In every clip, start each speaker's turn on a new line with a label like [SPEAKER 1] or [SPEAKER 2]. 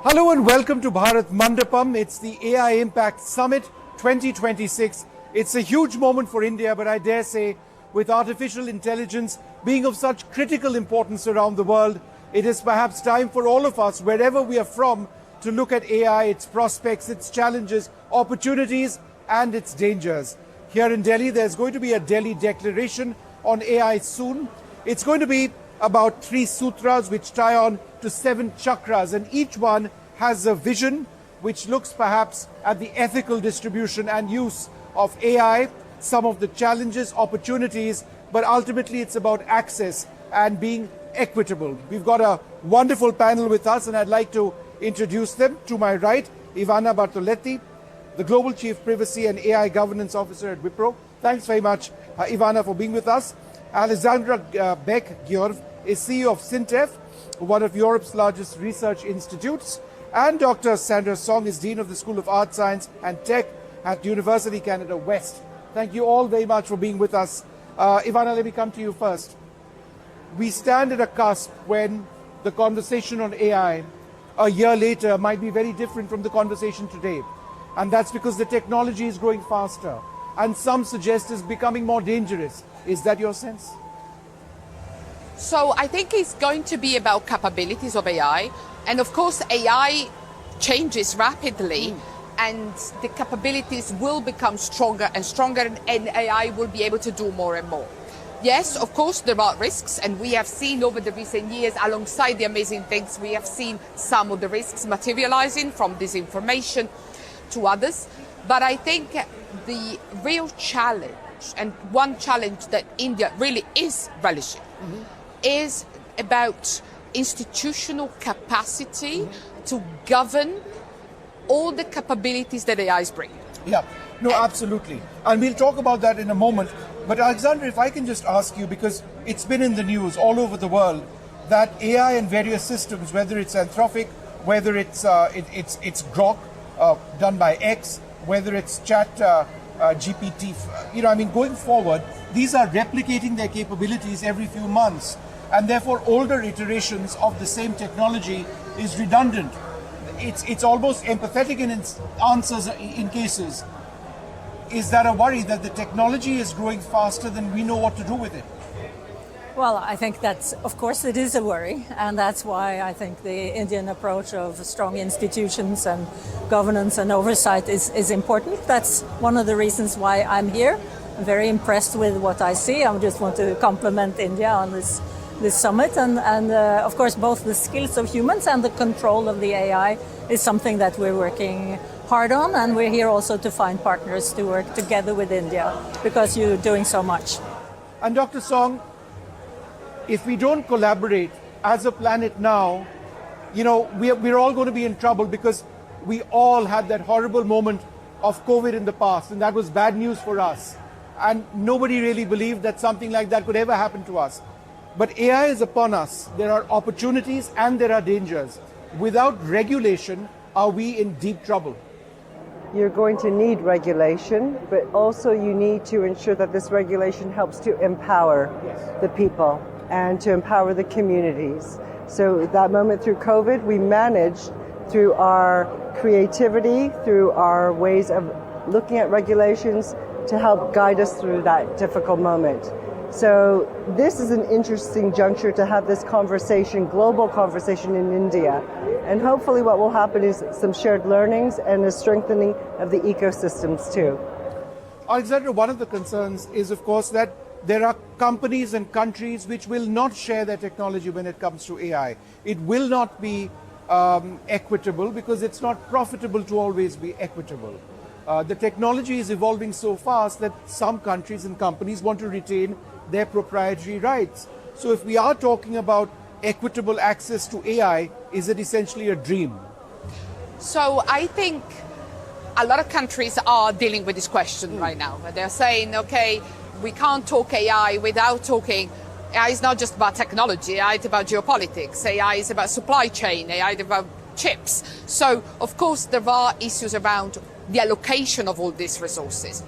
[SPEAKER 1] Hello and welcome to Bharat Mandapam. It's the AI Impact Summit 2026. It's a huge moment for India, but I dare say with artificial intelligence being of such critical importance around the world, it is perhaps time for all of us, wherever we are from, to look at AI, its prospects, its challenges, opportunities, and its dangers. Here in Delhi, there's going to be a Delhi declaration on AI soon. It's going to be about 3 sutras which tie on to 7 chakras, and each one has a vision which looks perhaps at the ethical distribution and use of AI, some of the challenges, opportunities, but ultimately it's about access and being equitable. We've got a wonderful panel with us, and I'd like to introduce them. To my right, Ivana Bartoletti, the Global Chief Privacy and AI Governance Officer at Wipro. Thanks very much, Ivana, for being with us. Alexandra Beck-Giorv is CEO of Sintef, one of Europe's largest research institutes. And Dr. Sandra Song is Dean of the School of Art, Science and Tech at University Canada West. Thank you all very much for being with us. Ivana, let me come to you first. We stand at a cusp when the conversation on AI a year later might be very different from the conversation today. And that's because the technology is growing faster, and some suggest is becoming more dangerous. Is that your sense?
[SPEAKER 2] So I think it's going to be about capabilities of AI. And of course, AI changes rapidly and the capabilities will become stronger and stronger, and AI will be able to do more and more. Yes, of course, there are risks, and we have seen over the recent years, alongside the amazing things, we have seen some of the risks materializing, from disinformation to others. But I think the real challenge, and one challenge that India really is relishing, is about institutional capacity to govern all the capabilities that AI is bringing.
[SPEAKER 1] Yeah, no, absolutely. And we'll talk about that in a moment. But Alexandra, if I can just ask you, because it's been in the news all over the world, that AI and various systems, whether it's Anthropic, whether it's Grok, done by X, whether it's Chat GPT, going forward, these are replicating their capabilities every few months. And therefore, older iterations of the same technology is redundant. It's almost empathetic in its answers in cases. Is that a worry that the technology is growing faster than we know what to do with it?
[SPEAKER 3] Well, I think that's, of course, it is a worry. And that's why I think the Indian approach of strong institutions and governance and oversight is important. That's one of the reasons why I'm here. I'm very impressed with what I see. I just want to compliment India on this summit. And of course, both the skills of humans and the control of the AI is something that we're working hard on. And we're here also to find partners to work together with India, because you're doing so much.
[SPEAKER 1] And Dr. Song, if we don't collaborate as a planet now, we're all going to be in trouble, because we all had that horrible moment of COVID in the past, and that was bad news for us. And nobody really believed that something like that could ever happen to us. But AI is upon us. There are opportunities and there are dangers. Without regulation, are we in deep trouble?
[SPEAKER 4] You're going to need regulation, but also you need to ensure that this regulation helps to empower the people and to empower the communities. So that moment through COVID, we managed, through our creativity, through our ways of looking at regulations, to help guide us through that difficult moment. So this is an interesting juncture to have this conversation, global conversation in India. And hopefully what will happen is some shared learnings and a strengthening of the ecosystems too.
[SPEAKER 1] Alexandra, one of the concerns is, of course, that there are companies and countries which will not share their technology when it comes to AI. It will not be equitable, because it's not profitable to always be equitable. The technology is evolving so fast that some countries and companies want to retain their proprietary rights. So if we are talking about equitable access to AI, is it essentially a dream?
[SPEAKER 2] So I think a lot of countries are dealing with this question right now. They're saying, okay, we can't talk AI without talking. AI is not just about technology, AI is about geopolitics, AI is about supply chain, AI is about chips. So, of course, there are issues around the allocation of all these resources.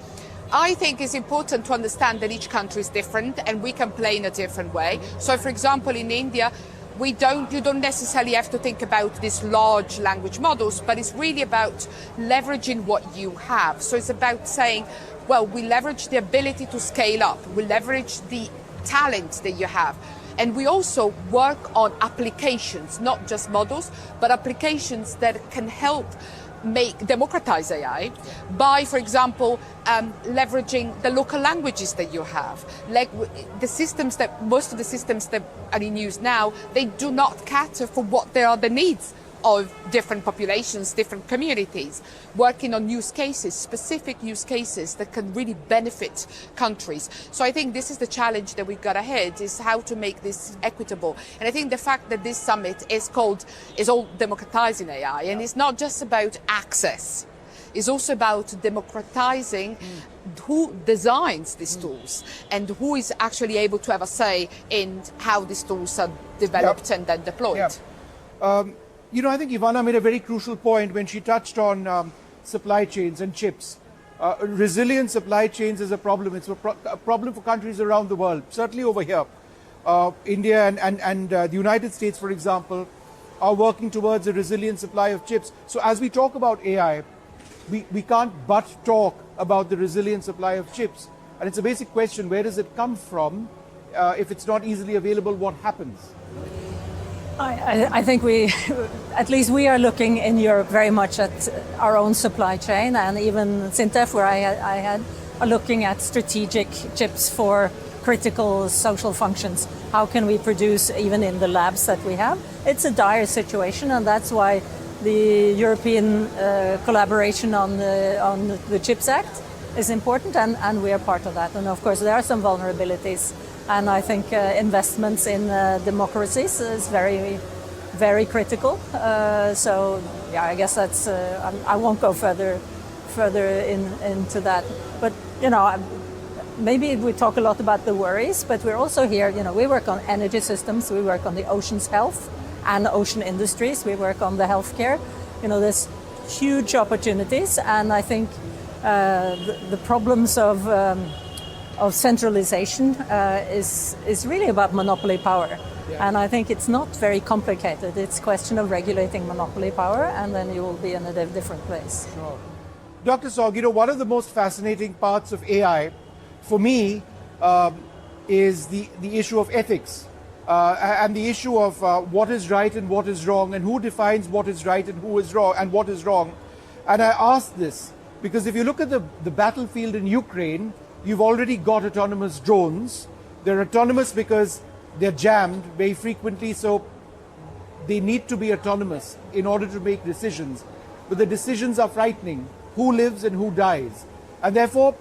[SPEAKER 2] I think it's important to understand that each country is different and we can play in a different way. So, for example, in India, you don't necessarily have to think about these large language models, but it's really about leveraging what you have. So it's about saying, well, we leverage the ability to scale up, we leverage the talent that you have. And we also work on applications, not just models, but applications that can help democratize AI by, for example, leveraging the local languages that you have. Like most of the systems that are in use now, they do not cater for what are the needs of different populations, different communities, working on use cases, specific use cases that can really benefit countries. So I think this is the challenge that we've got ahead, is how to make this equitable. And I think the fact that this summit is all democratizing AI, and it's not just about access, it's also about democratizing who designs these tools and who is actually able to have a say in how these tools are developed and then deployed.
[SPEAKER 1] I think Ivana made a very crucial point when she touched on supply chains and chips. Resilient supply chains is a problem. It's a problem for countries around the world, certainly over here. India and the United States, for example, are working towards a resilient supply of chips. So as we talk about AI, we can't but talk about the resilient supply of chips. And it's a basic question, where does it come from? If it's not easily available, what happens?
[SPEAKER 3] I think at least we are looking in Europe very much at our own supply chain, and even Sintef, where I had, are looking at strategic chips for critical social functions. How can we produce even in the labs that we have? It's a dire situation, and that's why the European collaboration on the CHIPS Act is important, and we are part of that. And of course, there are some vulnerabilities. And I think investments in democracies is very, very critical. So, I guess that's. I won't go further into that. But maybe we talk a lot about the worries, but we're also here. We work on energy systems, we work on the ocean's health and ocean industries. We work on the healthcare. There's huge opportunities, and I think the problems of centralization is really about monopoly power. And I think it's not very complicated. It's a question of regulating monopoly power, and then you will be in a different place.
[SPEAKER 1] Sure. Dr. Sog, one of the most fascinating parts of AI, for me, is the issue of ethics and the issue of what is right and what is wrong, and who defines what is right and who is wrong and what is wrong. And I ask this because if you look at the battlefield in Ukraine, you've already got autonomous drones. They're autonomous because they're jammed very frequently, so they need to be autonomous in order to make decisions. But the decisions are frightening. Who lives and who dies? And therefore,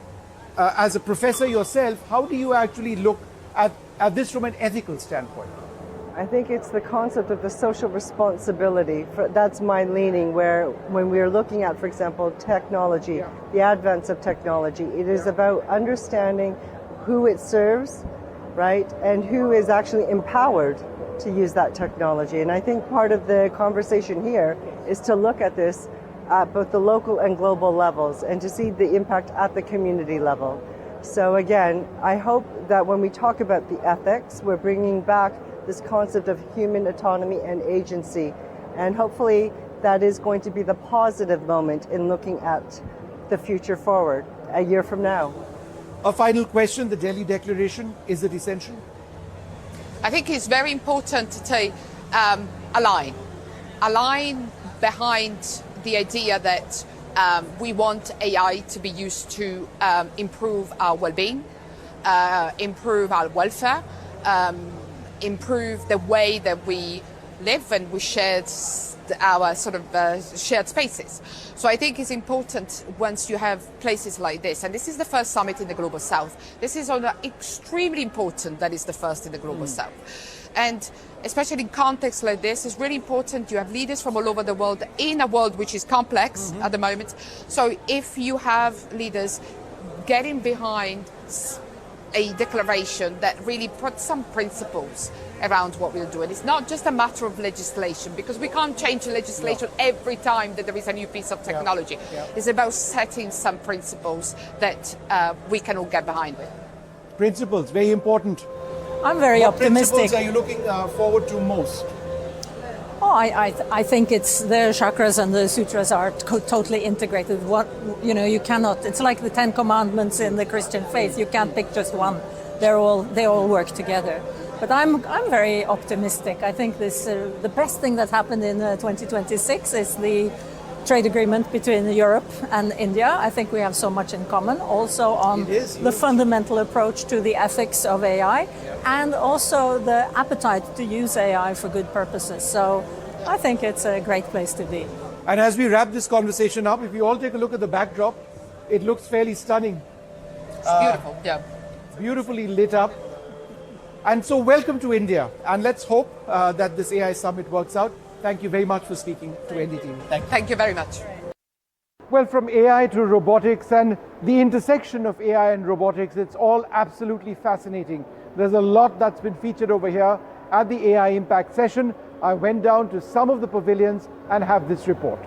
[SPEAKER 1] as a professor yourself, how do you actually look at this from an ethical standpoint?
[SPEAKER 4] I think it's the concept of the social responsibility. That's my leaning, where when we're looking at, for example, technology, the advance of technology, it is about understanding who it serves, right, and who is actually empowered to use that technology. And I think part of the conversation here is to look at this at both the local and global levels and to see the impact at the community level. So again, I hope that when we talk about the ethics, we're bringing back this concept of human autonomy and agency. And hopefully that is going to be the positive moment in looking at the future forward a year from now.
[SPEAKER 1] A final question, the Delhi Declaration, is it essential?
[SPEAKER 2] I think it's very important to align behind the idea that we want AI to be used to improve our well-being, improve our welfare, improve the way that we live and we share our shared spaces. So I think it's important once you have places like this, and this is the first summit in the Global South. This is extremely important that it's the first in the Global South. And especially in contexts like this, it's really important you have leaders from all over the world in a world which is complex at the moment. So if you have leaders getting behind a declaration that really puts some principles around what we'll do. And it's not just a matter of legislation, because we can't change the legislation every time that there is a new piece of technology. It's about setting some principles that we can all get behind with.
[SPEAKER 1] Principles, very important.
[SPEAKER 3] I'm very optimistic.
[SPEAKER 1] What principles are you looking forward to most?
[SPEAKER 3] I think it's the chakras and the sutras are totally integrated. You cannot. It's like the 10 Commandments in the Christian faith. You can't pick just one. They all work together. But I'm very optimistic. I think the best thing that happened in 2026 is the trade agreement between Europe and India. I think we have so much in common, also on the fundamental approach to the ethics of AI, and also the appetite to use AI for good purposes. So I think it's a great place to be.
[SPEAKER 1] And as we wrap this conversation up, if you all take a look at the backdrop, it looks fairly stunning.
[SPEAKER 2] It's beautiful, yeah.
[SPEAKER 1] Beautifully lit up. And so welcome to India. And let's hope that this AI summit works out. Thank you very much for speaking to NDTV.
[SPEAKER 2] Thank you very much.
[SPEAKER 1] Well, from AI to robotics and the intersection of AI and robotics, it's all absolutely fascinating. There's a lot that's been featured over here at the AI Impact session. I went down to some of the pavilions and have this report.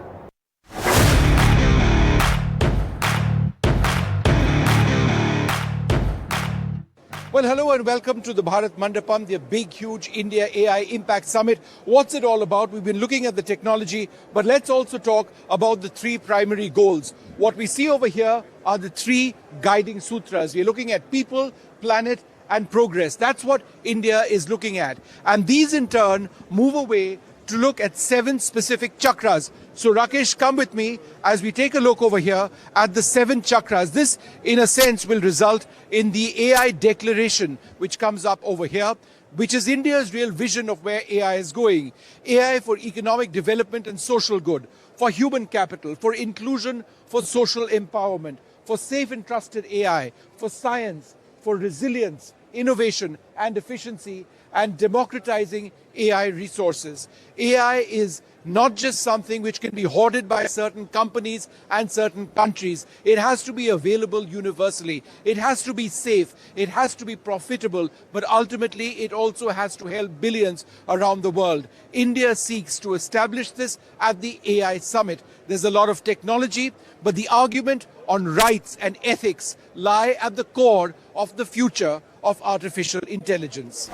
[SPEAKER 1] Well, hello and welcome to the Bharat Mandapam, the big, huge India AI Impact Summit. What's it all about? We've been looking at the technology, but let's also talk about the three primary goals. What we see over here are the three guiding sutras. We're looking at people, planet, and progress. That's what India is looking at. And these in turn move away to look at 7 specific chakras. So Rakesh, come with me as we take a look over here at the 7 chakras. This, in a sense, will result in the AI declaration, which comes up over here, which is India's real vision of where AI is going. AI for economic development and social good, for human capital, for inclusion, for social empowerment, for safe and trusted AI, for science, for resilience, innovation and efficiency, and democratizing AI resources. AI is not just something which can be hoarded by certain companies and certain countries. It has to be available universally. It has to be safe. It has to be profitable. But ultimately, it also has to help billions around the world. India seeks to establish this at the AI Summit. There's a lot of technology, but the argument on rights and ethics lie at the core of the future of artificial intelligence.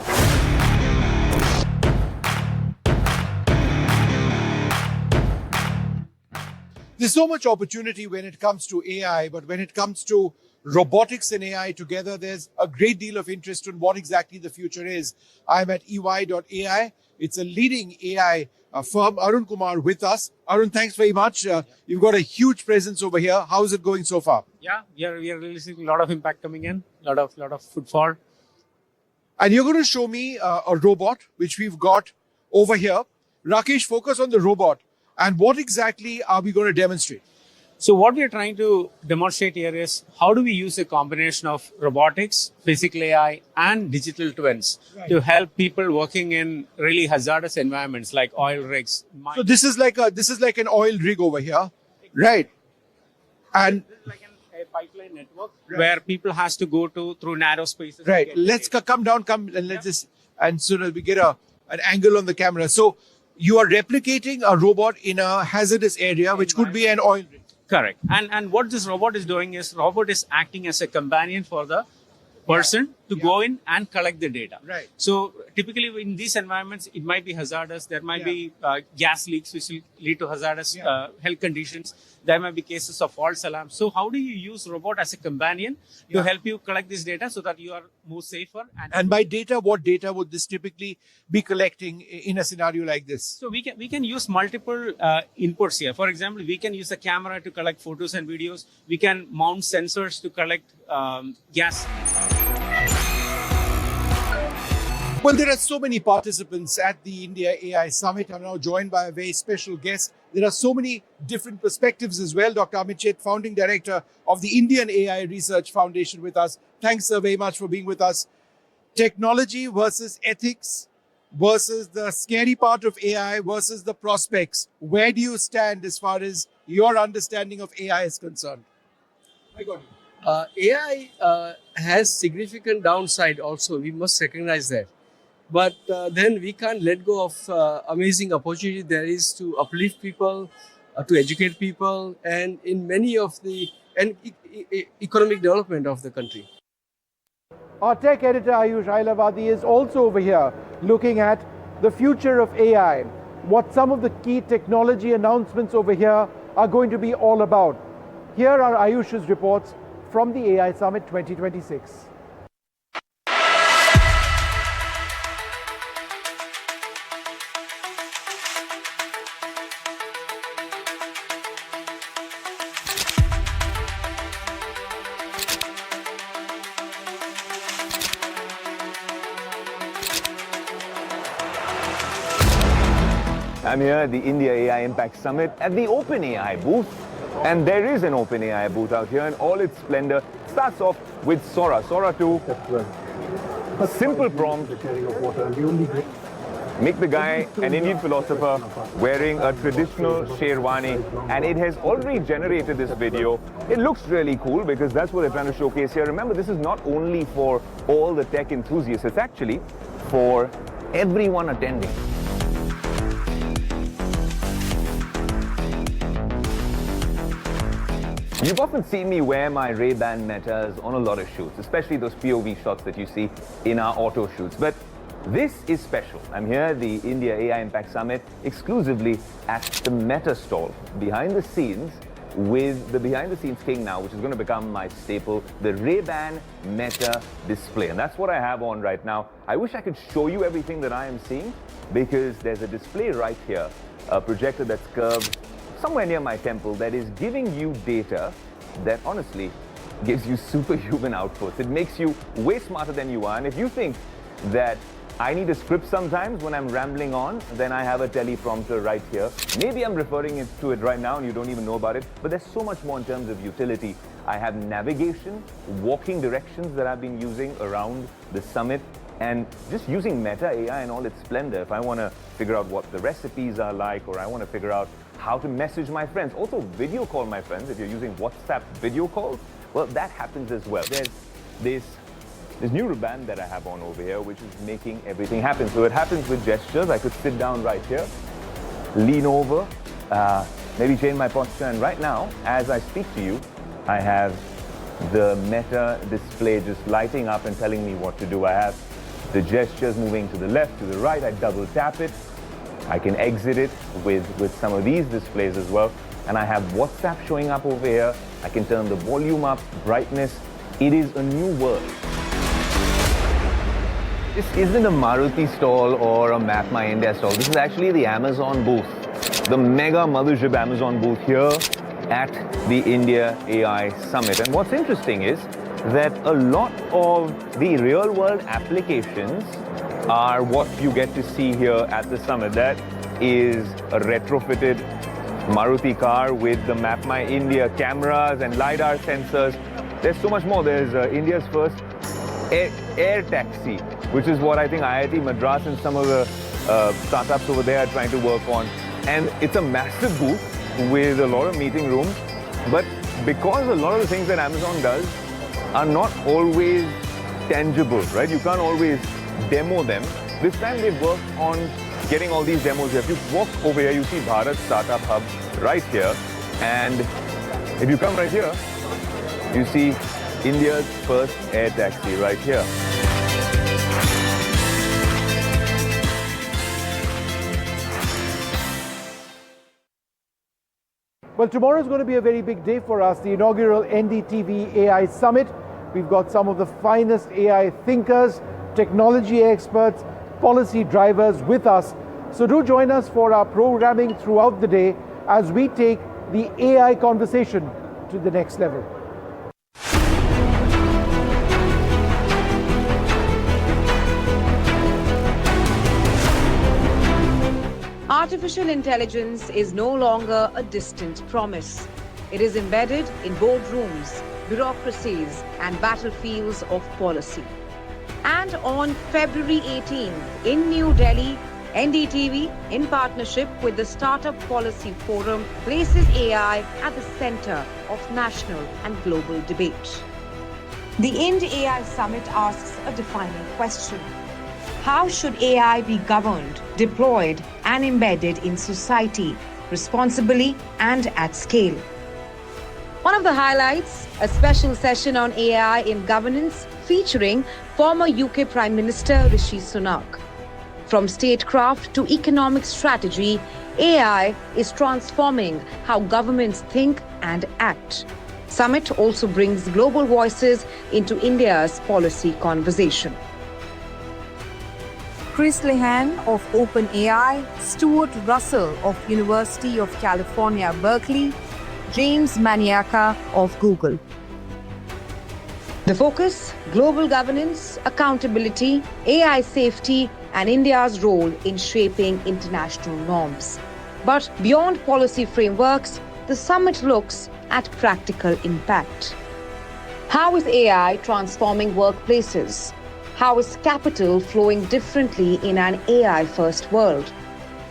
[SPEAKER 1] There's so much opportunity when it comes to AI, but when it comes to robotics and AI together, there's a great deal of interest in what exactly the future is. I'm at EY.ai. It's a leading AI firm. Arun Kumar with us. Arun, thanks very much. You've got a huge presence over here. How's it going so far?
[SPEAKER 5] Yeah, we are releasing a lot of impact coming in, lot of footfall.
[SPEAKER 1] And you're going to show me a robot, which we've got over here. Rakesh, focus on the robot. And what exactly are we going to demonstrate?
[SPEAKER 5] So what we are trying to demonstrate here is how do we use a combination of robotics, physical AI, and digital twins to help people working in really hazardous environments like oil rigs.
[SPEAKER 1] So this is like an oil rig over here, right? And
[SPEAKER 5] this is like a pipeline network where people has to go through narrow spaces.
[SPEAKER 1] Right. Let's come down, and let's just, and so that we get an angle on the camera. So you are replicating a robot in a hazardous area, which could be an oil rig.
[SPEAKER 5] Correct. And what this robot is doing is robot is acting as a companion for the person to go in and collect the data.
[SPEAKER 1] Right.
[SPEAKER 5] So typically in these environments, it might be hazardous. There might be gas leaks, which will lead to hazardous health conditions. There might be cases of false alarms. So how do you use robot as a companion to help you collect this data so that you are more safer?
[SPEAKER 1] And by data, what data would this typically be collecting in a scenario like this?
[SPEAKER 5] So we can use multiple inputs here. For example, we can use a camera to collect photos and videos. We can mount sensors to collect gas.
[SPEAKER 1] Well, there are so many participants at the India AI Summit. I'm now joined by a very special guest. There are so many different perspectives as well. Dr. Amit Chet, founding director of the Indian AI Research Foundation with us. Thanks very much for being with us. Technology versus ethics versus the scary part of AI versus the prospects. Where do you stand as far as your understanding of AI is concerned? I got you.
[SPEAKER 6] AI has significant downside also. We must recognize that. But then we can't let go of amazing opportunity there is to uplift people, to educate people, and in many of the economic development of the country.
[SPEAKER 1] Our tech editor Ayush Ailavadi is also over here looking at the future of AI. what some of the key technology announcements over here are going to be all about. Here are Ayush's reports from the AI Summit 2026.
[SPEAKER 7] I'm here at the India AI Impact Summit at the OpenAI booth. And there is an OpenAI booth out here in all its splendor. It starts off with Sora. Sora 2. A simple prompt. Make the guy an Indian philosopher wearing a traditional sherwani. And it has already generated this video. It looks really cool because that's what they're trying to showcase here. Remember, this is not only for all the tech enthusiasts. It's actually for everyone attending. You've often seen me wear my Ray-Ban Metas on a lot of shoots, especially those POV shots that you see in our auto shoots. But this is special. I'm here at the India AI Impact Summit exclusively at the Meta stall, behind the scenes, with the behind the scenes king now, which is going to become my staple, the Ray-Ban Meta display. And that's what I have on right now. I wish I could show you everything that I am seeing, because there's a display right here, a projector that's curved somewhere near my temple that is giving you data that honestly gives you superhuman outputs. It makes you way smarter than you are. And if you think that I need a script sometimes when I'm rambling on, then I have a teleprompter right here. Maybe I'm referring to it right now and you don't even know about it, but there's so much more in terms of utility. I have navigation, walking directions that I've been using around the summit, and just using Meta AI in all its splendor. If I want to figure out what the recipes are like, or I want to figure out how to message my friends, also video call my friends. If you're using WhatsApp video calls, well, that happens as well. There's this new ribbon that I have on over here, which is making everything happen. So it happens with gestures. I could sit down right here, lean over, maybe change my posture. And right now, as I speak to you, I have the Meta display just lighting up and telling me what to do. I have the gestures moving to the left, to the right. I double tap it. I can exit it with some of these displays as well. And I have WhatsApp showing up over here. I can turn the volume up, brightness. It is a new world. This isn't a Maruti stall or a Map My India stall. This is actually the Amazon booth, the mega mothership Amazon booth here at the India AI Summit. And what's interesting is that a lot of the real world applications are what you get to see here at the summit. That is a retrofitted Maruti car with the Map My India cameras and LiDAR sensors. There's so much more. There's India's first air taxi, which is what I think IIT Madras and some of the startups over there are trying to work on. And it's a massive booth with a lot of meeting rooms. But because a lot of the things that Amazon does are not always tangible, right? You can't always demo them. This time they've worked on getting all these demos here. If you walk over here, you see Bharat Startup Hub right here. And if you come right here, you see India's first air taxi right here.
[SPEAKER 1] Well, tomorrow is going to be a very big day for us, the inaugural NDTV AI Summit. We've got some of the finest AI thinkers, technology experts, policy drivers with us. So do join us for our programming throughout the day as we take the AI conversation to the next level.
[SPEAKER 8] Artificial intelligence is no longer a distant promise. It is embedded in boardrooms, bureaucracies, and battlefields of policy. And on February 18th in New Delhi, NDTV, in partnership with the Startup Policy Forum, places AI at the center of national and global debate. The India AI Summit asks a defining question. How should AI be governed, deployed, and embedded in society, responsibly and at scale? One of the highlights, a special session on AI in governance featuring former UK Prime Minister Rishi Sunak. From statecraft to economic strategy, AI is transforming how governments think and act. Summit also brings global voices into India's policy conversation.
[SPEAKER 9] Chris Lihan of OpenAI, Stuart Russell of University of California, Berkeley, James Maniaka of Google.
[SPEAKER 8] The focus: global governance, accountability, AI safety, and India's role in shaping international norms. But beyond policy frameworks, the summit looks at practical impact. How is AI transforming workplaces? How is capital flowing differently in an AI-first world?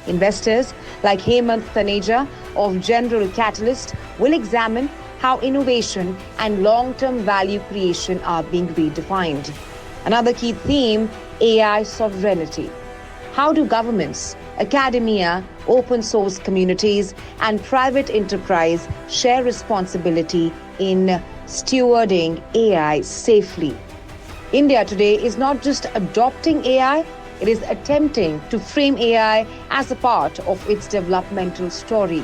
[SPEAKER 8] Investors like Hemant Taneja of General Catalyst will examine how innovation and long-term value creation are being redefined. Another key theme: AI sovereignty. How do governments, academia, open source communities, and private enterprise share responsibility in stewarding AI safely? India today is not just adopting AI, it is attempting to frame AI as a part of its developmental story,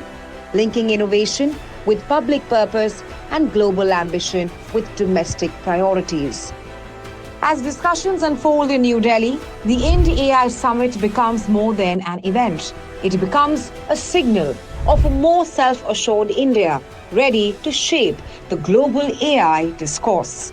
[SPEAKER 8] linking innovation with public purpose and global ambition with domestic priorities. As discussions unfold in New Delhi, the Ind-AI Summit becomes more than an event. It becomes a signal of a more self-assured India, ready to shape the global AI discourse.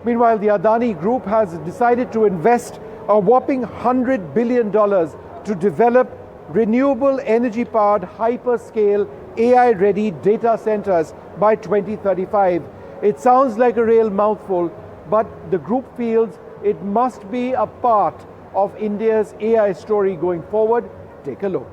[SPEAKER 1] Meanwhile, the Adani Group has decided to invest a whopping $100 billion to develop renewable energy-powered hyperscale AI-ready data centers by 2035. It sounds like a real mouthful, but the group feels it must be a part of India's AI story going forward. Take a look.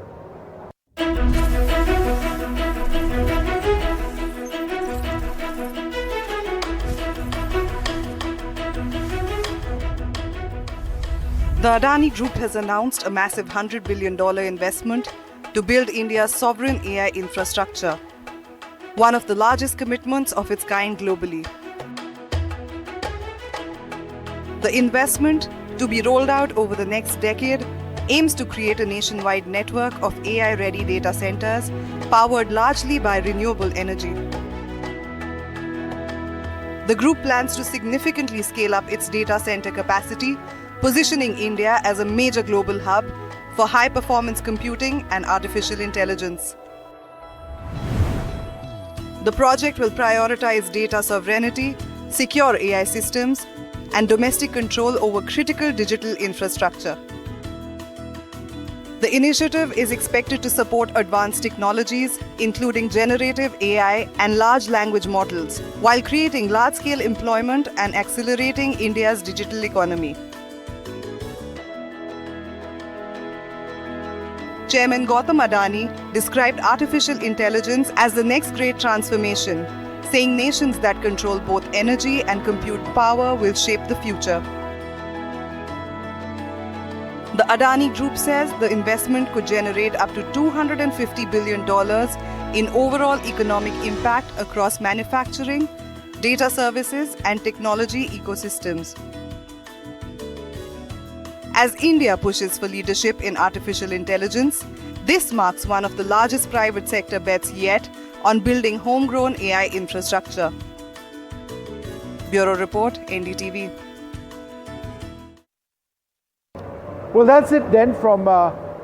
[SPEAKER 10] The Adani Group has announced a massive $100 billion investment to build India's sovereign AI infrastructure, one of the largest commitments of its kind globally. The investment, to be rolled out over the next decade, aims to create a nationwide network of AI-ready data centers powered largely by renewable energy. The group plans to significantly scale up its data center capacity, positioning India as a major global hub for high-performance computing and artificial intelligence. The project will prioritize data sovereignty, secure AI systems, and domestic control over critical digital infrastructure. The initiative is expected to support advanced technologies, including generative AI and large language models, while creating large-scale employment and accelerating India's digital economy. Chairman Gautam Adani described artificial intelligence as the next great transformation, saying nations that control both energy and compute power will shape the future. The Adani Group says the investment could generate up to $250 billion in overall economic impact across manufacturing, data services, and technology ecosystems. As India pushes for leadership in artificial intelligence, this marks one of the largest private sector bets yet on building homegrown AI infrastructure. Bureau Report, NDTV.
[SPEAKER 1] Well, that's it then from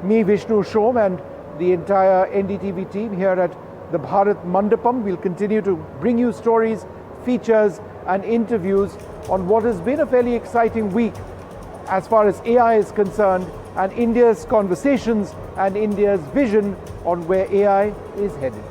[SPEAKER 1] me, Vishnu Shom, and the entire NDTV team here at the Bharat Mandapam. We'll continue to bring you stories, features, and interviews on what has been a fairly exciting week as far as AI is concerned, and India's conversations and India's vision on where AI is headed.